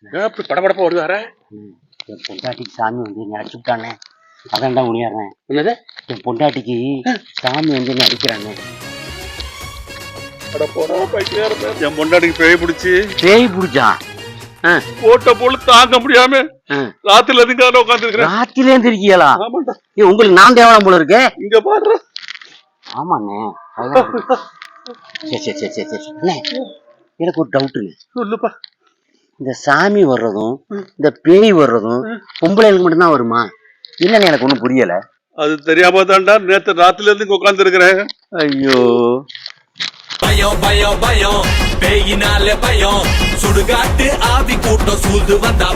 அப்படி படபடப்பா வருவார என் பொண்டாட்டிக்கு சாமி வந்து நினைச்சுட்டானே, அதான்டா உணியாடுறேன். என்னது? என் பொண்டாட்டிக்கு சாமி வந்து நடிக்கிறானே. என் பொண்டாட்டிக்கு பேய் பிடிச்சி பேய் பிடிச்சா போட்ட போல தாங்க முடியாம ராத்திரில இருந்து உட்காந்து ராத்திரில இருந்து இருக்கீங்களா? உங்களுக்கு நான் தேவலாம் போல இருக்கே. இங்க பாடுற. ஆமாண்ணே. சரி சரி சரி சரி சரி அண்ணே, எனக்கு ஒரு டவுட்டுங்க. சொல்லுப்பா. இந்த சாமி வர்றதும் இந்த பேய் வர்றதும் பொம்பளைகளுக்கு மட்டும்தான் வருமா? இல்லன்னு எனக்கு ஒண்ணும் புரியல. அது தெரியாம தான்டா நேத்து ராத்திரில இருந்து உட்கார்ந்து இருக்கிறேன். ஐயோ, பயம் பயம் பயம் பேயினால பயம், சுடுகாட்டு ஆவி கூட்டம் சூழ்ந்து வந்தா